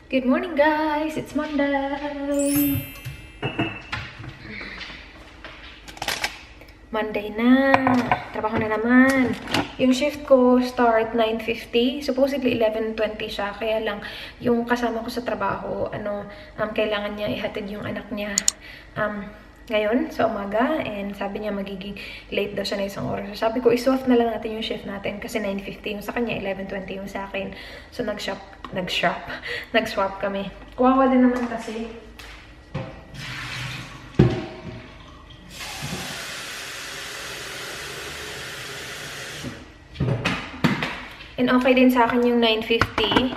Good morning, guys! It's Monday! Monday na! Trabaho na naman! Yung shift ko start 9:50. Supposedly 11:20 siya. Kaya lang, yung kasama ko sa trabaho, kailangan niya ihatid yung anak niya ngayon sa umaga. And sabi niya magiging late daw siya na isang oras. So sabi ko, iswap na lang natin yung shift natin kasi 9:50 yung sa kanya, 11:20 yung sa akin. So nag-swap kami. Kawawa din naman kasi. And okay din sa akin yung 9:50.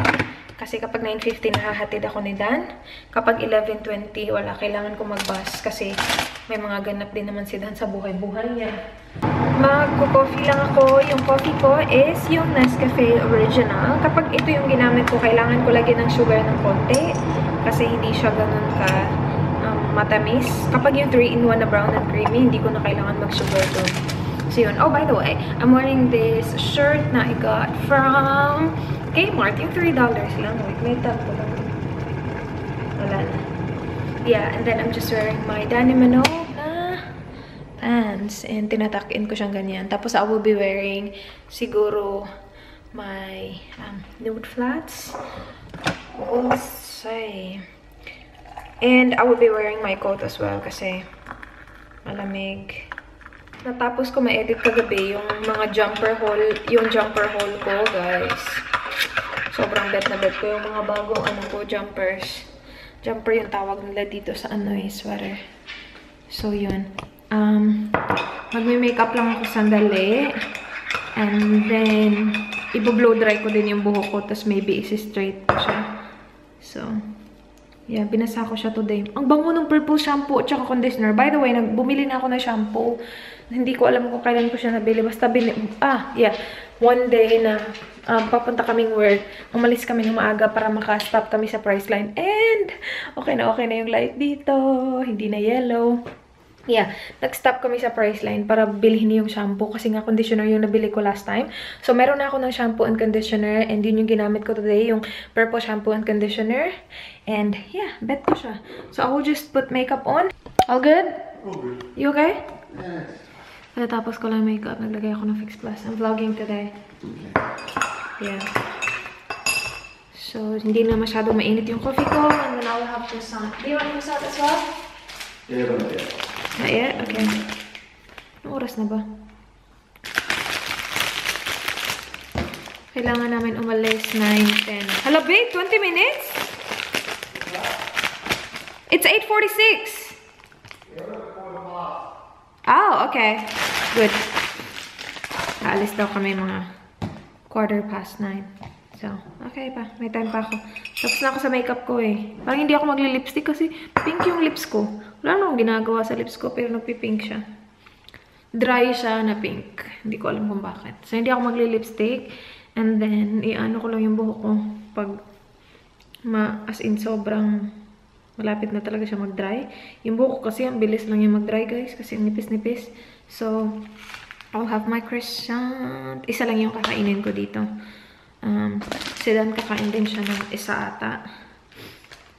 Kasi kapag 9:50, nahahatid ako ni Dan. Kapag 11:20, wala. Kailangan ko mag-bus. Kasi may mga ganap din naman si Dan sa buhay-buhay niya. Magko-coffee lang ako. Yung coffee ko is yung Nescafe Original. Kapag ito yung ginamit ko, kailangan ko lagyan ng sugar ng konti. Kasi hindi siya ganun ka matamis. Kapag yung 3-in-1 na brown and creamy, hindi ko na kailangan mag-sugar doon. So yun. Oh, by the way, I'm wearing this shirt na I got from Kmart. Yung $3 lang. Wait, may tag ko lang. Wala na. Yeah, and then I'm just wearing my Danny Minogue na pants. And tinatak-in ko siyang ganyan. Tapos I will be wearing siguro my nude flats. We'll say. And I will be wearing my coat as well kasi malamig. Natapos ko ma-edit kagabi yung mga jumper haul ko, guys. Sobrang bet na bet ko yung mga bagong jumpers. Jumper yung tawag nila dito sa sweater. So, yun. Magme-makeup lang ako sandali. And then, i-blow dry ko din yung buhok ko. Tapos maybe isi-straight ko siya. So, yeah, binasa ko siya today. Ang bango ng purple shampoo at saka conditioner. By the way, bumili na ako ng shampoo. Hindi ko alam kung kailan ko siya nabili. Basta one day na papunta kaming work. Umalis kami ng maaga para maka-stop kami sa Priceline. And okay na yung light dito. Hindi na yellow. Yeah, nag-stop kami sa Priceline para bilhin yung shampoo. Kasi nga conditioner yung nabili ko last time. So, meron na ako ng shampoo and conditioner. And yun yung ginamit ko today. Yung purple shampoo and conditioner. And yeah, bet ko siya. So, I will just put makeup on. All good? All good. You okay? Yes. Tapos ko lang makeup. Naglagay ako ng Fix Plus. I'm vlogging today. Okay. Yeah. So, hindi na masyado mainit yung coffee ko. And then I will have croissant. Do you want croissant as well? Yeah, but yeah. Not yet? Okay. Anong oras na ba? Kailangan namin umalis 9:10. Hala, babe! 20 minutes? It's 8:46! Oh, okay. Good. Aalis daw kami mga 9:15. So, okay pa. May time pa ako. Tapos na ako sa makeup ko eh. Parang hindi ako magli-lipstick kasi pink yung lips ko. Wala nang ginagawa sa lips ko pero nagpi-pink siya. Dry siya na pink. Hindi ko alam kung bakit. So, hindi ako magli-lipstick. And then, i-ano ko lang yung buhok ko. Pag as in sobrang malapit na talaga siya mag-dry. Yung buhok ko kasi ang bilis lang yung mag-dry, guys. Kasi nipis-nipis. So, I'll have my croissant. Isa lang yung kakainin ko dito. Si Dan kakain din siya ng isa ata.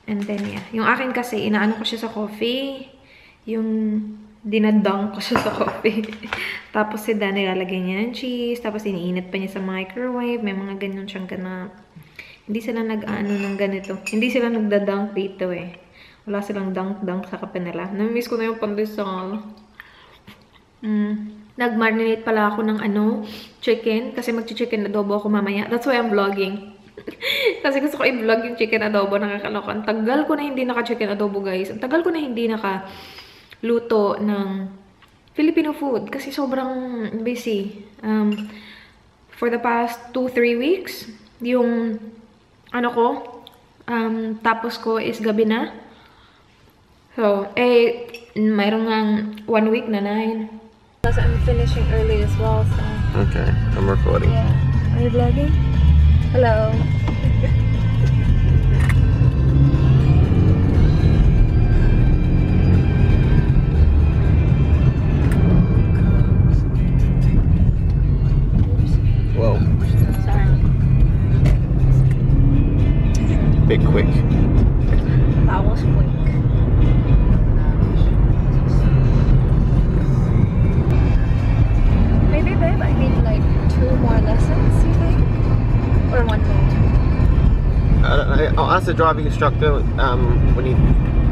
And then, yeah. Yung akin kasi, inaano ko siya sa coffee. Yung dinadang ko siya sa coffee. Tapos si Dan, nilalagay niya ng cheese. Tapos iniinit pa niya sa microwave. May mga ganyan siyang ganap. Hindi sila nag-ano ng ganito. Hindi sila nagdadunk dito eh. Wala silang dunk-dunk sa kape nila. Namimiss ko na yung pandesal. Nag-marinate pala ako ng chicken. Kasi mag-chicken adobo ako mamaya. That's why I'm vlogging. Kasi gusto ko i-vlog yung chicken adobo. Nakakaloka. Ang tagal ko na hindi naka-chicken adobo, guys. Ang tagal ko na hindi naka-luto ng Filipino food. Kasi sobrang busy. For the past 2-3 weeks, yung tapos ko is gabi na. So, mayroon nga 1 week na 9. I'm finishing early as well, so. Okay, I'm recording. Yeah. Are you vlogging? Hello. Whoa. Sorry. bit quick. That was quick. Maybe, babe, I need like 2 more lessons, you think? Or 1 more? I don't know. I'll ask the driving instructor when he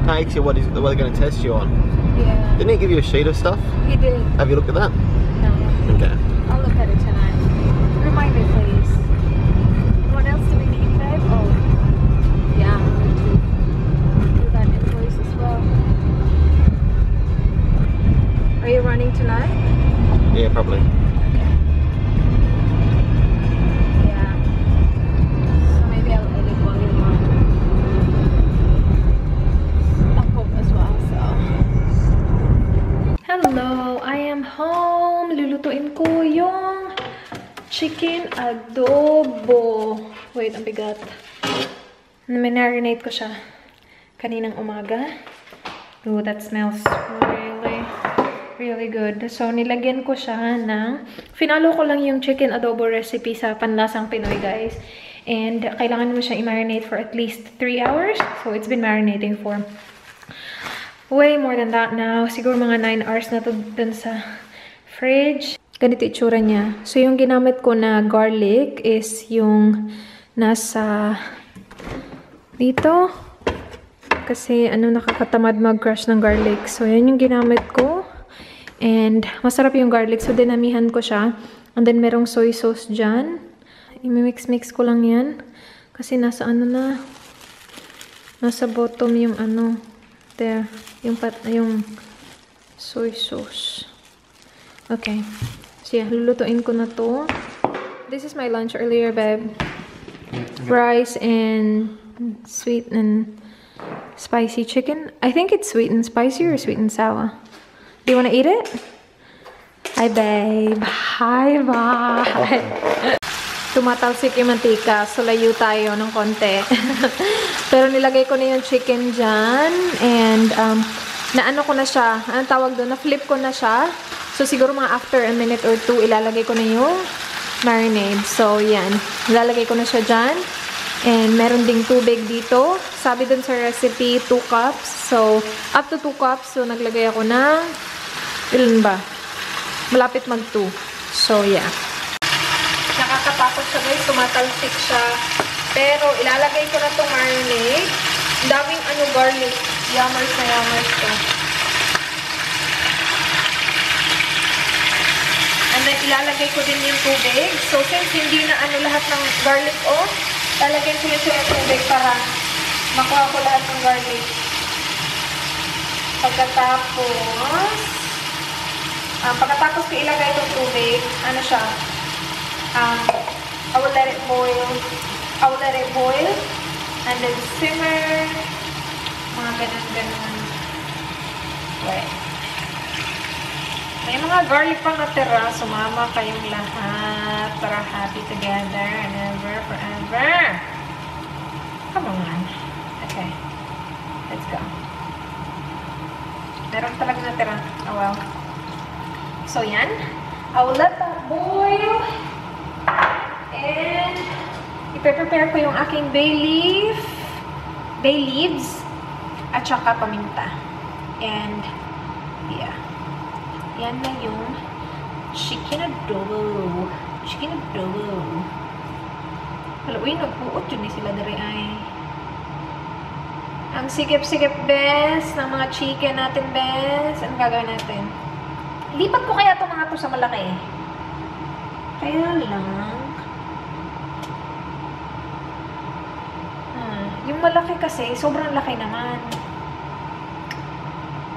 takes you what they're going to test you on. Yeah. Didn't he give you a sheet of stuff? He did. Have you looked at that? No. Okay. I'll look at it tonight. Remind me, please. What else do we need, babe? Oh. Yeah, we need to do that invoice as well. Are you running tonight? Yeah, probably. Okay. Yeah. So maybe I'll edit while you're gone. I'll hope as well, so. Hello, I am home. Lulutuin ko yung chicken adobo. Wait, ang bigat. Marinate ko siya kaninang umaga. Ooh, that smells really good. So, nilagyan ko siya ng... Finalo ko lang yung chicken adobo recipe sa Panlasang Pinoy, guys. And kailangan mo siya i-marinate for at least 3 hours. So, it's been marinating for way more than that now. Siguro mga 9 hours na to dun sa fridge. Ganito itsura niya. So, yung ginamit ko na garlic is yung nasa dito. Kasi, nakakatamad mag-crush ng garlic. So, yan yung ginamit ko. And, masarap yung garlic. So, dinamihan ko siya. And then, merong soy sauce dyan. I-mix-mix ko lang yan. Kasi, nasa nasa bottom yung there. Yung soy sauce. Okay. So, yeah. Lulutuin ko na to. This is my lunch earlier, babe. Rice and sweet and spicy chicken. I think it's sweet and spicy or sweet and sour. Do you want to eat it? Hi, babe. Hi, bye. Tumatalsik yung mantika. So, layo tayo ng konti. Pero nilagay ko na yung chicken dyan. And, naano ko na siya. Anong tawag doon? Na-flip ko na siya. So, siguro mga after a minute or 2, ilalagay ko na yung marinade. So, yan. Ilalagay ko na siya dyan. And, meron ding tubig dito. Sabi dun sa recipe, 2 cups. So, up to 2 cups. So, naglagay ako ng ilan ba? Malapit mag-2. So, yeah. Nakakatakot siya, guys. Tumatalsik siya. Pero, ilalagay ko na itong marinade. Ang daming garlic. Yummers na yummers to. And then, ilalagay ko din yung tubig. So, since hindi na lahat ng garlic off, lalagyan ko na siya ng tubig para makuha ko lahat ng garlic. Pagkatapos ko ilagay itong tubig, siya, I will let it boil, and then simmer, mga ganun. Wait. May mga garlic pang natira, sumama kayong lahat para happy together and ever, forever. Come on. Okay. Let's go. Meron talaga natira. Oh well. So, yan. I will let that boil. And, ipe-prepare ko yung aking bay leaves, at saka paminta. And, yeah. Yan na yung chicken adobo. Wala, uy, nagpuot yun sila dari ay. Ang sigip-sigip, bes, ng mga chicken natin, bes. Anong gagawin natin? Lipat ko kaya itong mga to sa malaki. Kaya lang. Yung malaki kasi, sobrang laki naman.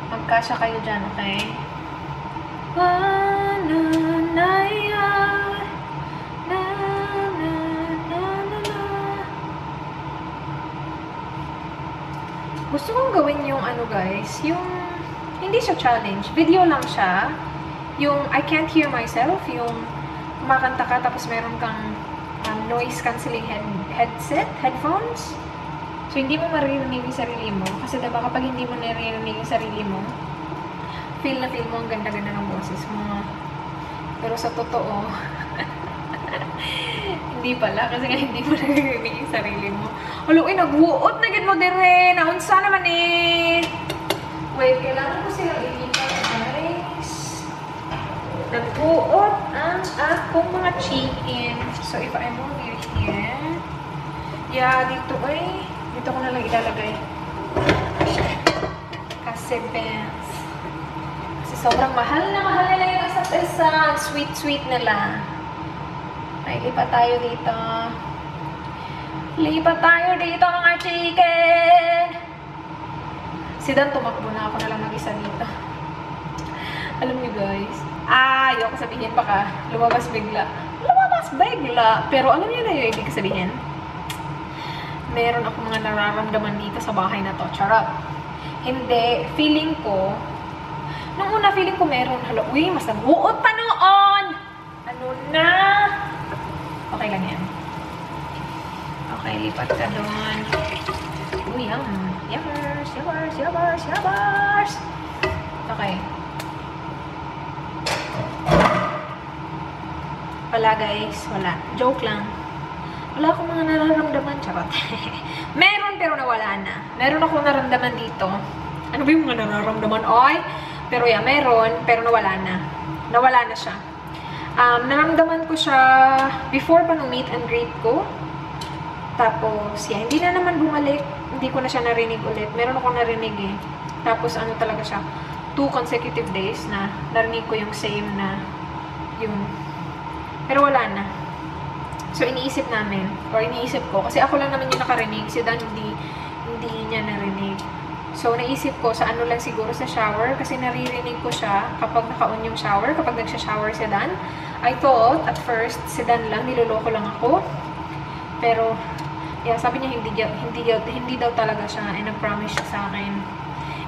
Magkasya kayo dyan, okay? Gusto kong gawin yung guys, yung hindi siya challenge. Video lang siya. Yung I can't hear myself, yung kumakanta ka tapos meron kang noise cancelling headphones. So, hindi mo maririnig yung sarili mo. Kasi diba kapag hindi mo naririnig yung sarili mo, feel mo ang ganda-ganda ng boses mo. Pero sa totoo, hindi hindi pala. Kasi nga hindi mo nagagawin yung sarili mo. Haluin, nagbuot na gid mo dire. Naunsa naman eh. Wait, kailangan ko silang ilipat, guys. Nagbuot ang akong mga chicken. So, if I move you here. Yeah, dito ay. Dito ko na lang ilalagay. Kasi Benz. Kasi sobrang mahal nila yung isa't isa. Sweet nila. Ay, lipat tayo dito. Lipat tayo dito mga chicken! Si Dan, tumakbo na ako na lang mag-isa dito. Alam niyo guys, ayoko sabihin baka lumabas bigla. Lumabas bigla! Pero alam niyo na yung ibig sabihin? Meron ako mga nararamdaman dito sa bahay na to. Charot. Hindi. Feeling ko, nung una feeling ko meron. Hala, uy, mas nagbuot pa noon! Ano na? Okay lang yan. Okay, lipat ka doon. Uy, Yummers! Okay. Wala guys, wala. Joke lang. Wala akong mga nararamdaman, charot. Meron pero nawala na. Meron akong naramdaman dito. Ano ba yung mga nararamdaman? Oy! Pero yeah, meron pero nawala na. Nawala na siya. Naramdaman ko siya before pa nung meet and greet ko. Tapos, yeah, hindi na naman bumalik. Hindi ko na siya narinig ulit. Meron akong narinig eh. Tapos, ano talaga siya, 2 consecutive days na narinig ko yung same na yung... Pero wala na. So, iniisip namin, or iniisip ko, kasi ako lang naman yung nakarinig, si Dan hindi niya narinig. So, naisip ko, sa ano lang siguro sa shower, kasi naririnig ko siya kapag naka-on yung shower, kapag nagsha-shower si Dan. I thought, at first, si Dan lang, niloloko lang ako. Pero, yeah, sabi niya hindi daw talaga siya, and nag-promise siya sa akin.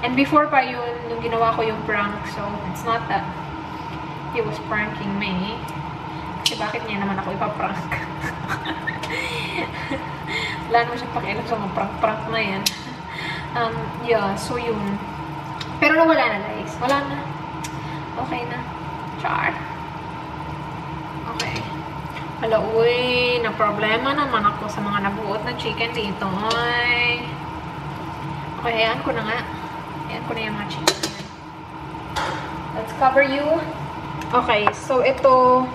And before pa yun, nung ginawa ko yung prank, so, it's not that he was pranking me. Kasi bakit niya naman ako ipaprank? Wala naman siya pakialam sa mga prank-prank na yan. Yeah, so yun. Pero nawala na, guys. Wala na. Okay na. Char. Okay. Hala, uy. Na-problema naman ako sa mga nabuot na chicken dito. Ay. Okay, hayaan ko na nga. Hayaan ko na yung mga chicken. Let's cover you. Okay, so ito,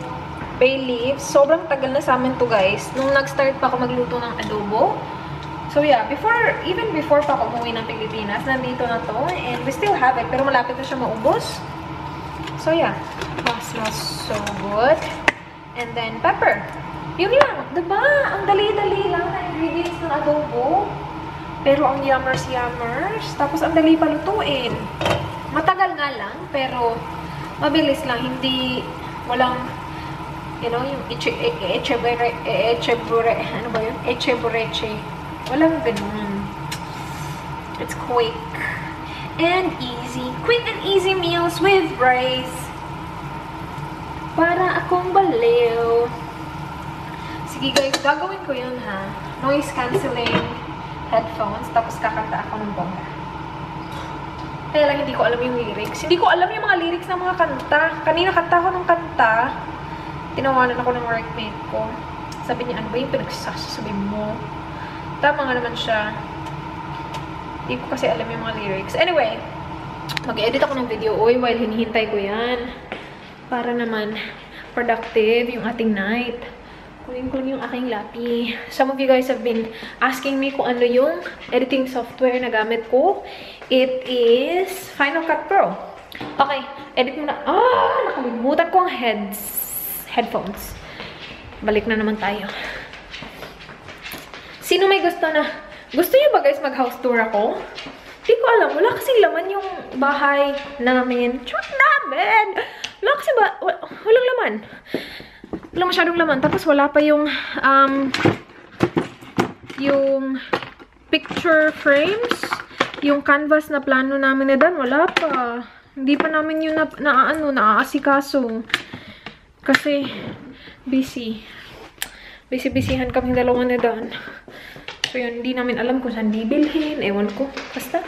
bay leaves. Sobrang tagal na sa amin to, guys. Nung nag-start pa ako magluto ng adobo. So yeah, even before pa ako umuwi ng Pilipinas, nandito na to. And we still have it, pero malapit na siya maubos. So yeah, it smells so good. And then pepper. Yun lang, diba? Ang dali-dali lang na ingredients ng adobo. Pero ang yummers. Tapos ang dali palutuin. Matagal nga lang, pero mabilis lang. Hindi, walang, you know, yung ano ba yun? Echebureche. Walang ganun. It's quick and easy. Quick and easy meals with rice. Para akong baliw. Sige guys, gagawin ko yun ha. Noise cancelling headphones. Tapos kakanta ako ng bongga. Kaya lang hindi ko alam yung lyrics. Hindi ko alam yung mga lyrics ng mga kanta. Kanina kanta ko ng kanta. Tinawanan ako ng workmate ko. Sabi niya, ano ba yung pinagsasabi mo? Tama nga naman siya. Hindi ko kasi alam yung mga lyrics. Anyway, mag-edit ako ng video while hinihintay ko yan. Para naman productive yung ating night. Kunin ko yung aking lapi. Some of you guys have been asking me kung ano yung editing software na gamit ko. It is Final Cut Pro. Okay, edit muna. Nakalimutan ko ang headphones. Balik na naman tayo. Sino may gusto niyo ba guys mag-house tour ako? Hindi ko alam. Wala kasing laman yung bahay namin. Wala kasi walang laman. Wala masyadong laman. Tapos wala pa yung picture frames. Yung canvas na plano namin na dan. Wala pa. Hindi pa namin yung naaasikaso. Kasi busy. Busy-busyhan kaming dalawa na dan. So yun, hindi namin alam kung saan bibilhin. Ewan ko. Basta.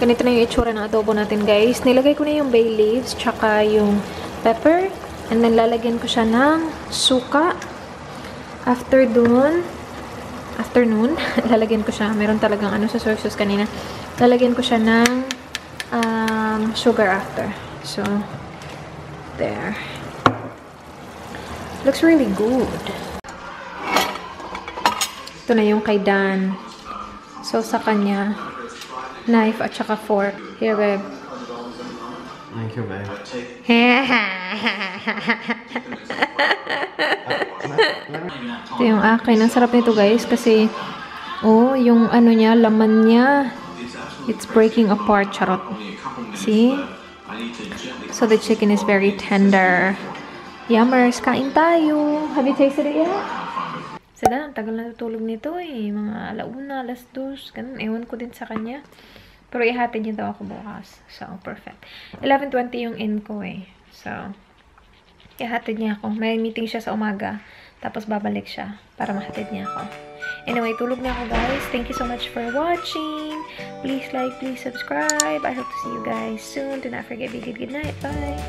Ganito na yung itsura ng adobo natin, guys. Nilagay ko na yung bay leaves, tsaka yung pepper. And then, lalagyan ko siya ng suka. After afternoon, lalagyan ko siya. Meron talagang ano sa soy sauce kanina. Lalagyan ko siya ng sugar after. So, there. Looks really good. Ito na yung kay Dan. So, sa kanya, knife at saka fork. Here, babe. Thank you, babe. Ito yung akin. Ang sarap nito, guys, kasi oh, yung ano niya, laman niya, it's breaking apart. Charot. See? So the chicken is very tender. Yummers, kain tayo. Have you tasted it yet? Sada, ang tagal na tutulog nito eh. Mga alauna, alas 2. Ganun, ewan ko din sa kanya. Pero ihatid niya daw ako bukas. So, perfect. 11:20 yung in ko eh. So, ihatid niya ako. May meeting siya sa umaga. Tapos babalik siya para mahatid niya ako. Anyway, tulog na ako, guys. Thank you so much for watching. Please like, please subscribe. I hope to see you guys soon. Do not forget, be good. Good night. Bye.